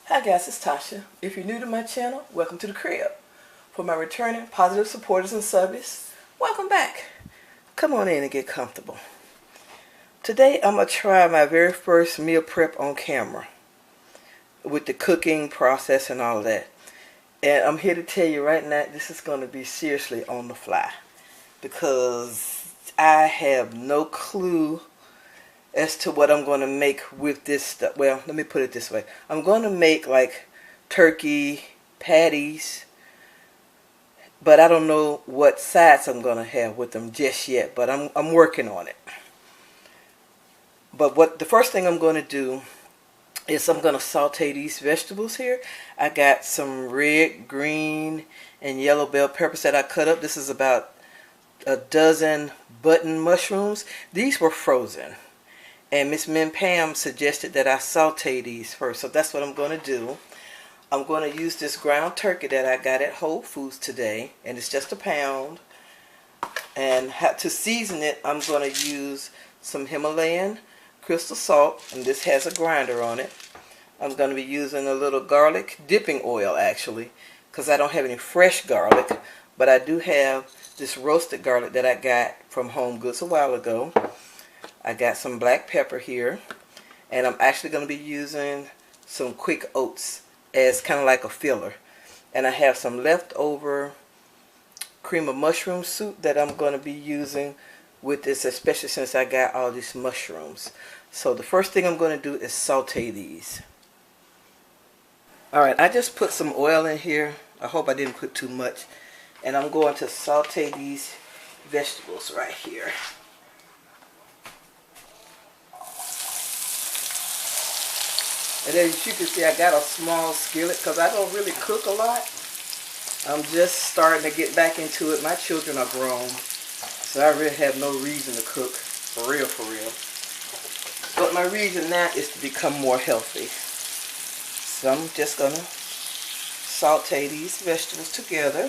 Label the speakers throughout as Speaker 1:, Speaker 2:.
Speaker 1: Hi guys, it's Tasha. If you're new to my channel, welcome to the crib. For my returning positive supporters and subbies, welcome back. Come on in and get comfortable. Today I'm going to try my very first meal prep on camera with the cooking process and all that. And I'm here to tell you right now, this is going to be seriously on the fly. Because I have no clue as to what I'm going to make with this stuff. Well, let me put it this way. I'm going to make like turkey patties, but I don't know what sides I'm going to have with them just yet, but I'm working on it. But the first thing I'm going to do is I'm going to saute these vegetables here. I got some red, green, and yellow bell peppers that I cut up. This is about a dozen button mushrooms. These were frozen. And Miss Min Pam suggested that I saute these first. So that's what I'm going to do. I'm going to use this ground turkey that I got at Whole Foods today. And it's just a pound. And to season it, I'm going to use some Himalayan crystal salt. And this has a grinder on it. I'm going to be using a little garlic dipping oil actually, because I don't have any fresh garlic. But I do have this roasted garlic that I got from Home Goods a while ago. I got some black pepper here, and I'm actually going to be using some quick oats as kind of like a filler. And I have some leftover cream of mushroom soup that I'm going to be using with this, especially since I got all these mushrooms. So the first thing I'm going to do is saute these. Alright, I just put some oil in here. I hope I didn't put too much. And I'm going to saute these vegetables right here. And as you can see, I got a small skillet because I don't really cook a lot. I'm just starting to get back into it. My children are grown, so I really have no reason to cook, for real, for real. But my reason now is to become more healthy. So I'm just going to saute these vegetables together.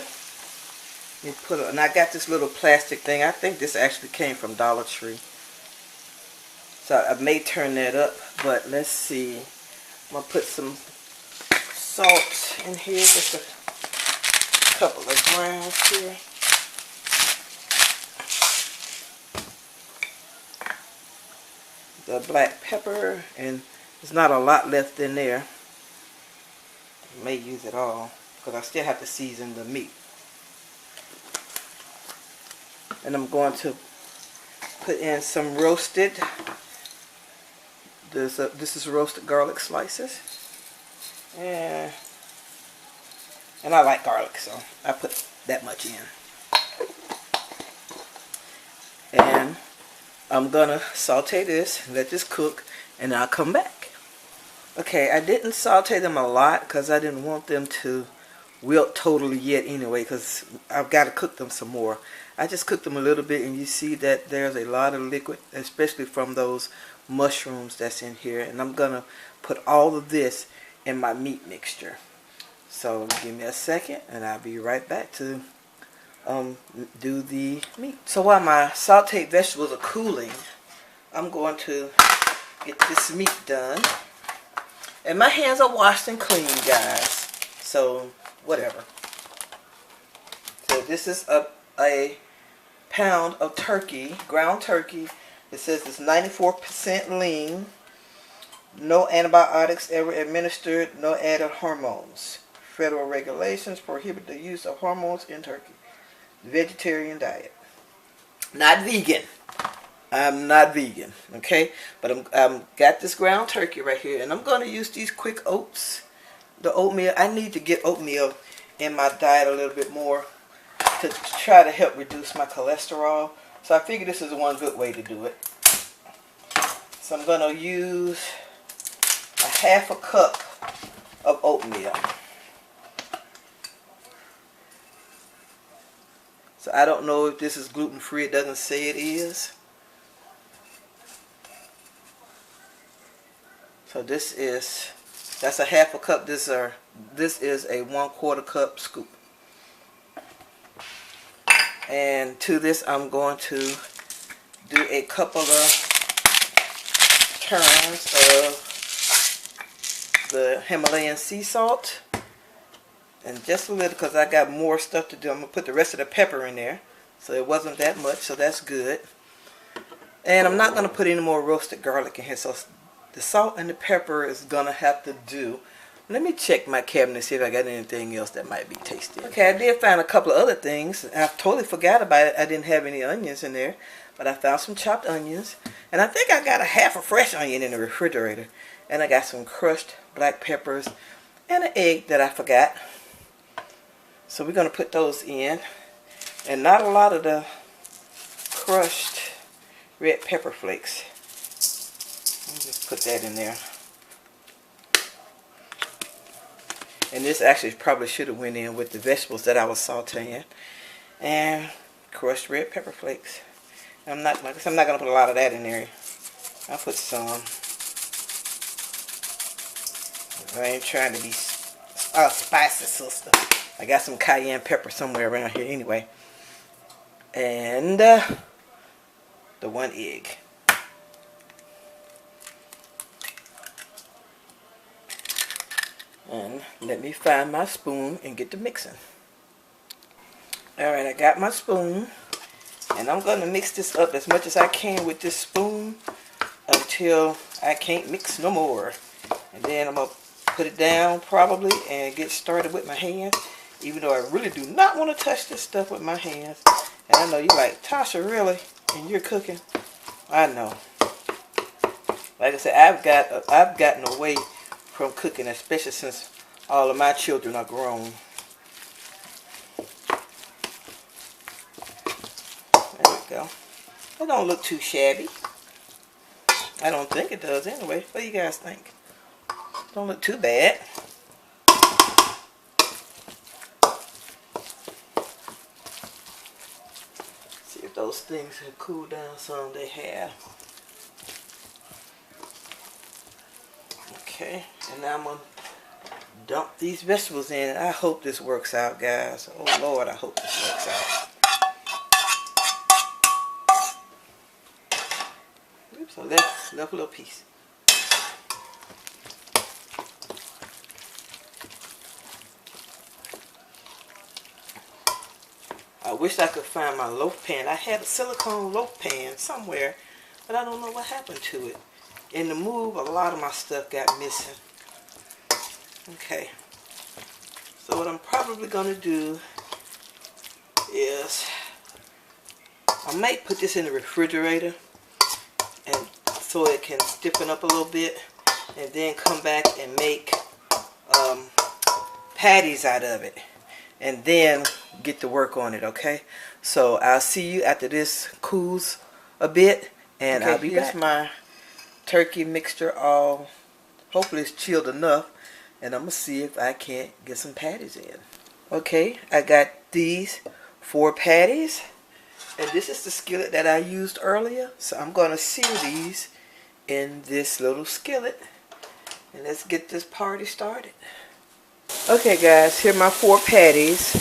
Speaker 1: And I got this little plastic thing. I think this actually came from Dollar Tree. So I may turn that up, but let's see. I'm going to put some salt in here, just a couple of grams here. The black pepper, and there's not a lot left in there. I may use it all, because I still have to season the meat. And I'm going to put in some roasted, this is roasted garlic slices. And I like garlic, so I put that much in. And I'm going to saute this, let this cook, and I'll come back. Okay, I didn't saute them a lot because I didn't want them to wilt totally yet anyway, because I've got to cook them some more. I just cooked them a little bit, and you see that there's a lot of liquid, especially from those mushrooms that's in here. And I'm going to put all of this in my meat mixture. So give me a second, and I'll be right back to do the meat. So while my sauteed vegetables are cooling, I'm going to get this meat done. And my hands are washed and clean, guys. So whatever. So this is a pound of turkey, ground turkey. It says it's 94% lean, no antibiotics ever administered, no added hormones. Federal regulations prohibit the use of hormones in turkey. Vegetarian diet. Not vegan. I'm not vegan, okay? But I'm got this ground turkey right here, and I'm going to use these quick oats. The oatmeal, I need to get oatmeal in my diet a little bit more to try to help reduce my cholesterol. So I figure this is one good way to do it. So I'm going to use a half a cup of oatmeal. So I don't know if this is gluten free. It doesn't say it is. So that's a half a cup. This is a 1/4 cup scoop. And to this I'm going to do a couple of turns of the Himalayan sea salt. And just a little because I got more stuff to do. I'm going to put the rest of the pepper in there. So it wasn't that much, so that's good. And I'm not going to put any more roasted garlic in here. So the salt and the pepper is going to have to do. Let me check my cabinet and see if I got anything else that might be tasty. Okay, I did find a couple of other things. I totally forgot about it. I didn't have any onions in there. But I found some chopped onions. And I think I got a half a fresh onion in the refrigerator. And I got some crushed black peppers and an egg that I forgot. So we're going to put those in. And not a lot of the crushed red pepper flakes. Let me just put that in there. And this actually probably should have went in with the vegetables that I was sauteing. And crushed red pepper flakes. I'm not going to put a lot of that in there. I'll put some. I ain't trying to be a spicy sister. I got some cayenne pepper somewhere around here anyway. And the one egg. And let me find my spoon and get to mixing. Alright, I got my spoon. And I'm going to mix this up as much as I can with this spoon until I can't mix no more. And then I'm going to put it down probably and get started with my hands. Even though I really do not want to touch this stuff with my hands. And I know you're like, Tasha, really? And you're cooking? I know. Like I said, I've gotten away from cooking, especially since all of my children are grown. There we go. It don't look too shabby. I don't think it does anyway. What do you guys think? Don't look too bad. See if those things have cooled down some. They have. Okay, and now I'm going to dump these vegetables in. I hope this works out, guys. Oh Lord, I hope this works out. Oops, so left a little piece. I wish I could find my loaf pan. I had a silicone loaf pan somewhere, but I don't know what happened to it. In the move, a lot of my stuff got missing. Okay. So what I'm probably going to do is I might put this in the refrigerator and so it can stiffen up a little bit, and then come back and make patties out of it, and then get to work on it. Okay, so I'll see you after this cools a bit, and okay, I'll be back. Here's my turkey mixture all, hopefully it's chilled enough, and I'm gonna see if I can't get some patties in. Okay, I got these 4 patties, and this is the skillet that I used earlier, so I'm gonna sear these in this little skillet, and let's get this party started. Okay guys, here are my 4 patties,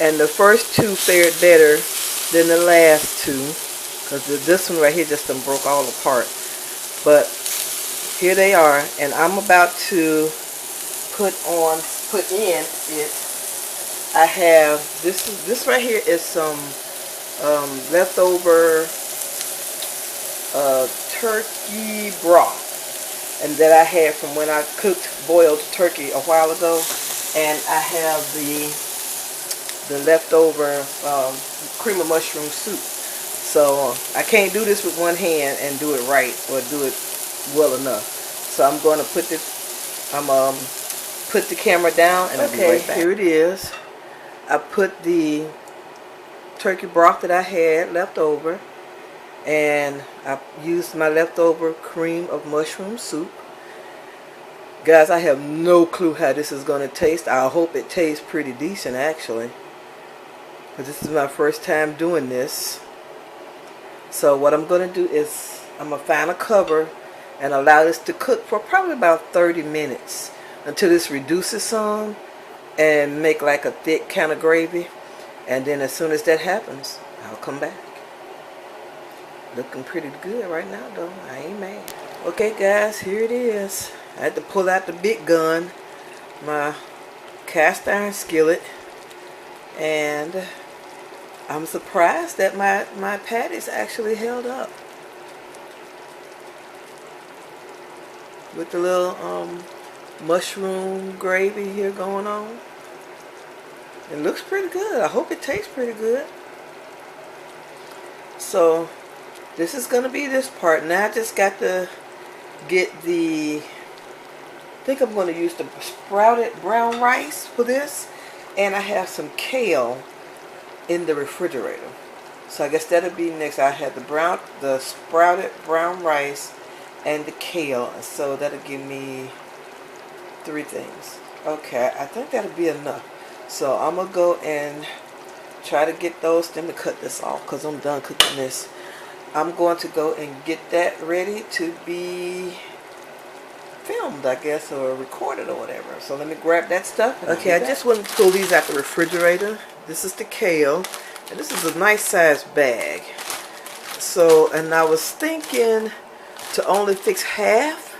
Speaker 1: and the first 2 fared better than the last 2, because this one right here just done broke all apart. But here they are, and I'm about to put in it. I have this right here is some leftover turkey broth, and that I had from when I boiled turkey a while ago, and I have the leftover cream of mushroom soup. So I can't do this with one hand and do it right, or do it well enough. So I'm going to put the camera down, and I'll be right back. Here it is. I put the turkey broth that I had left over, and I used my leftover cream of mushroom soup. Guys, I have no clue how this is going to taste. I hope it tastes pretty decent, actually, because this is my first time doing this. So what I'm going to do is I'm going to find a cover and allow this to cook for probably about 30 minutes until this reduces some and make like a thick kind of gravy. And then as soon as that happens, I'll come back. Looking pretty good right now though. I ain't mad. Okay guys, here it is. I had to pull out the big gun, my cast iron skillet, and I'm surprised that my patties actually held up. With the little mushroom gravy here going on. It looks pretty good. I hope it tastes pretty good. So this is going to be this part. Now I just got to get I think I'm going to use the sprouted brown rice for this. And I have some kale in the refrigerator. So I guess that'll be next. I have the sprouted brown rice and the kale. So that'll give me 3 things. Okay, I think that'll be enough. So I'm going to go and try to get those. Let me cut this off because I'm done cooking this. I'm going to go and get that ready to be filmed, I guess, or recorded or whatever. So let me grab that stuff. Okay, I just want to pull these out the refrigerator. This is the kale, and this is a nice sized bag. So, and I was thinking to only fix half,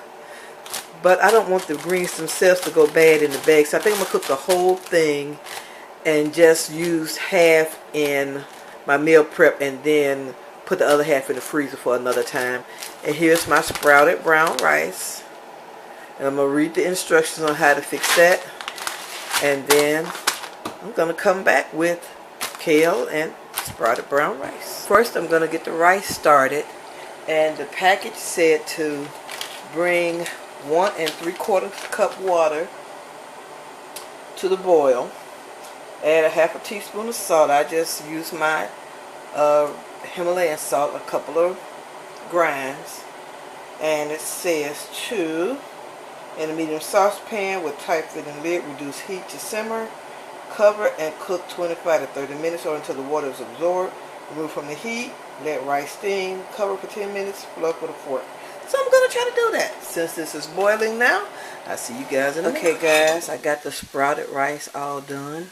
Speaker 1: but I don't want the greens themselves to go bad in the bag. So I think I'm going to cook the whole thing and just use half in my meal prep and then put the other half in the freezer for another time. And here's my sprouted brown rice. And I'm going to read the instructions on how to fix that. And then I'm going to come back with kale and sprouted brown rice. First, I'm going to get the rice started. And the package said to bring 1 3/4 cup water to the boil. Add a ½ teaspoon of salt. I just use my Himalayan salt, a couple of grinds. And it says to, in a medium saucepan with tight fitting lid, reduce heat to simmer. Cover and cook 25 to 30 minutes or until the water is absorbed. Remove from the heat. Let rice steam. Cover for 10 minutes. Fluff with a fork. So I'm going to try to do that. Since this is boiling now, I'll see you guys in a minute. Okay, guys, I got the sprouted rice all done.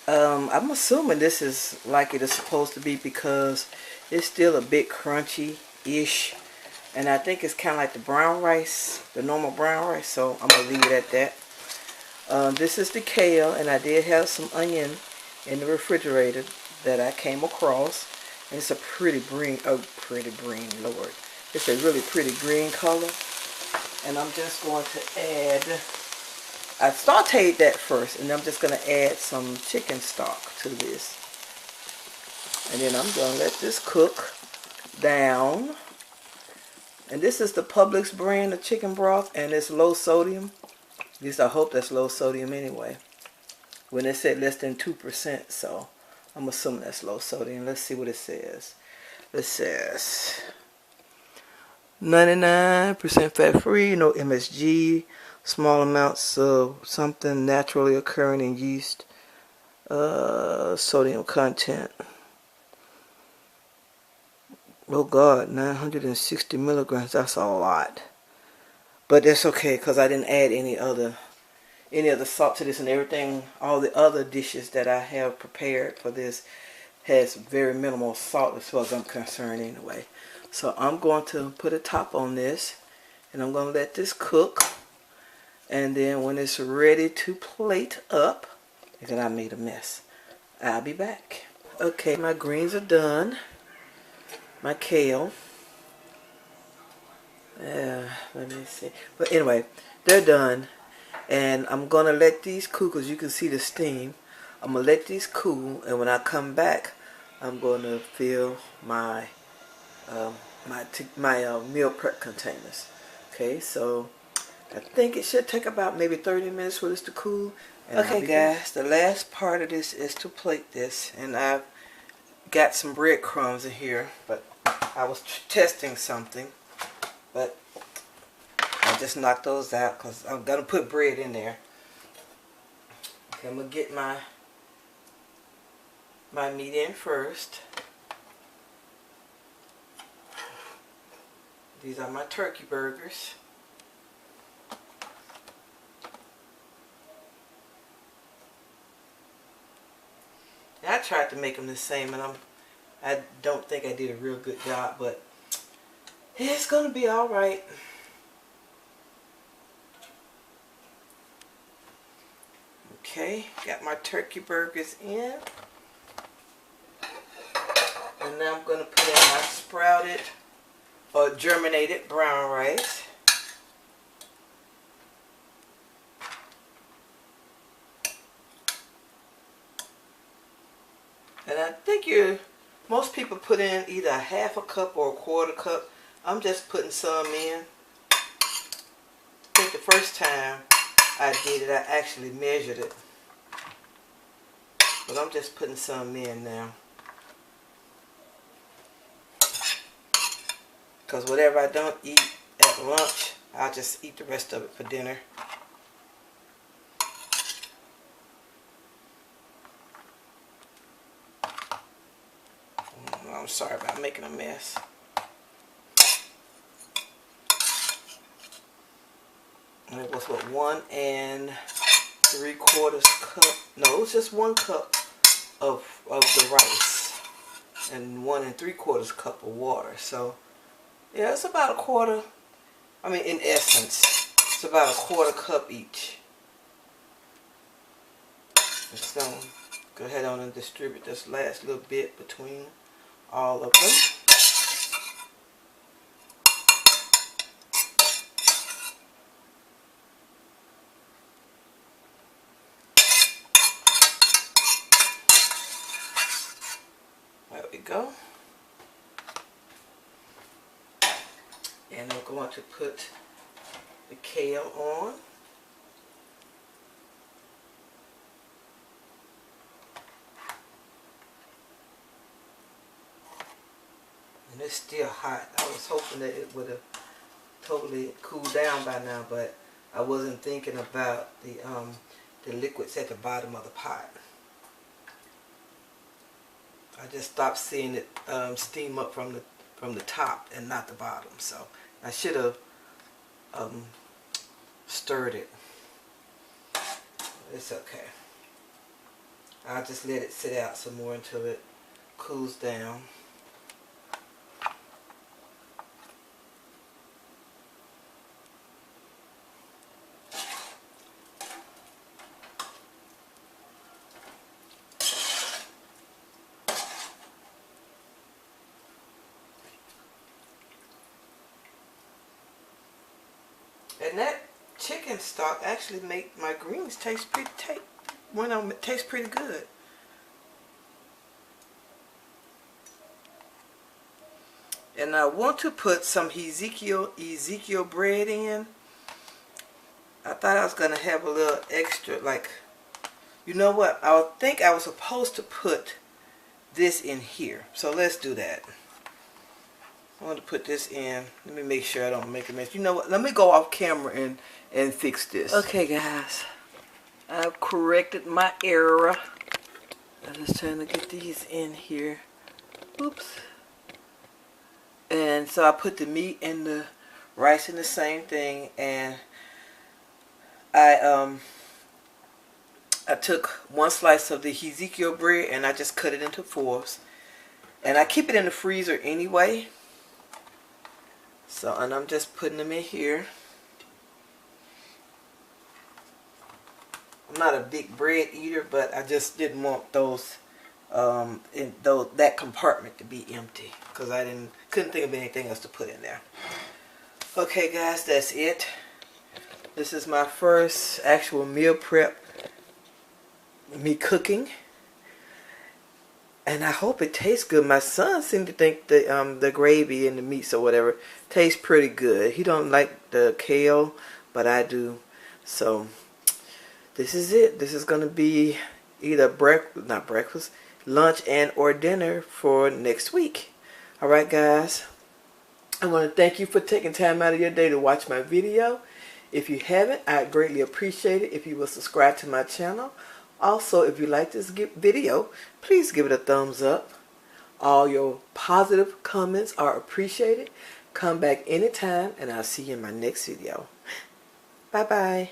Speaker 1: I'm assuming this is like it is supposed to be because it's still a bit crunchy-ish. And I think it's kind of like the brown rice, the normal brown rice. So I'm going to leave it at that. This is the kale, and I did have some onion in the refrigerator that I came across. And it's a pretty green, Lord. It's a really pretty green color. And I'm just going to add, I sauteed that first, and I'm just going to add some chicken stock to this. And then I'm going to let this cook down. And this is the Publix brand of chicken broth, and it's low sodium. At least I hope that's low sodium anyway. When it said less than 2%, so I'm assuming that's low sodium. Let's see what it says. It says 99% fat-free, no MSG, small amounts of something naturally occurring in yeast, sodium content. Oh God, 960 milligrams, that's a lot. But that's okay, because I didn't add any other salt to this, and everything, all the other dishes that I have prepared for this has very minimal salt as far as I'm concerned anyway. So I'm going to put a top on this, and I'm going to let this cook. And then when it's ready to plate up, because I made a mess, I'll be back. Okay, my greens are done. My kale. Let me see. But anyway, they're done. And I'm going to let these cool because you can see the steam. I'm going to let these cool. And when I come back, I'm going to fill my meal prep containers. Okay, so I think it should take about maybe 30 minutes for this to cool. And okay, guys, the last part of this is to plate this. And I've got some breadcrumbs in here, but I was testing something, but I just knocked those out because I'm going to put bread in there. Okay, I'm going to get my meat in first. These are my turkey burgers. And I tried to make them the same, and I don't think I did a real good job, but It's gonna be all right. Okay, got my turkey burgers in. And now I'm gonna put in my sprouted or germinated brown rice. And I think most people put in either a half a cup or a quarter cup. I'm just putting some in. I think the first time I did it, I actually measured it. But I'm just putting some in now. Because whatever I don't eat at lunch, I'll just eat the rest of it for dinner. I'm sorry about making a mess. And it was what, 1 3/4 cup. No, it was just 1 cup of the rice and 1 3/4 cup of water. So yeah, it's about a quarter. I mean, in essence, it's about a quarter cup each. Just gonna go ahead on and distribute this last little bit between all of them. There we go. And I'm going to put the kale on. And it's still hot. I was hoping that it would have totally cooled down by now, but I wasn't thinking about the liquids at the bottom of the pot. I just stopped seeing it steam up from the top and not the bottom. So I should have stirred it. It's okay. I'll just let it sit out some more until it cools down. And that chicken stock actually made my greens taste pretty taste pretty good. And I want to put some Ezekiel bread in. I thought I was gonna have a little extra, like, you know what? I think I was supposed to put this in here. So let's do that. I want to put this in. Let me make sure I don't make a mess. You know what? Let me go off camera and fix this. Okay, guys. I've corrected my error. I'm just trying to get these in here. Oops. And so I put the meat and the rice in the same thing, and I took 1 slice of the Ezekiel bread and I just cut it into 4s. And I keep it in the freezer anyway. So, and I'm just putting them in here. I'm not a big bread eater, but I just didn't want those that compartment to be empty, because I couldn't think of anything else to put in there. Okay, guys, that's it. This is my first actual meal prep, me cooking, and I hope it tastes good. My son seemed to think the gravy and the meats or whatever tastes pretty good. He don't like the kale, but I do. So this is it. This is gonna be either not breakfast, lunch and or dinner for next week. All right, guys. I want to thank you for taking time out of your day to watch my video. If you haven't, I'd greatly appreciate it if you will subscribe to my channel. Also, if you like this video, please give it a thumbs up. All your positive comments are appreciated. Come back anytime, and I'll see you in my next video. Bye-bye.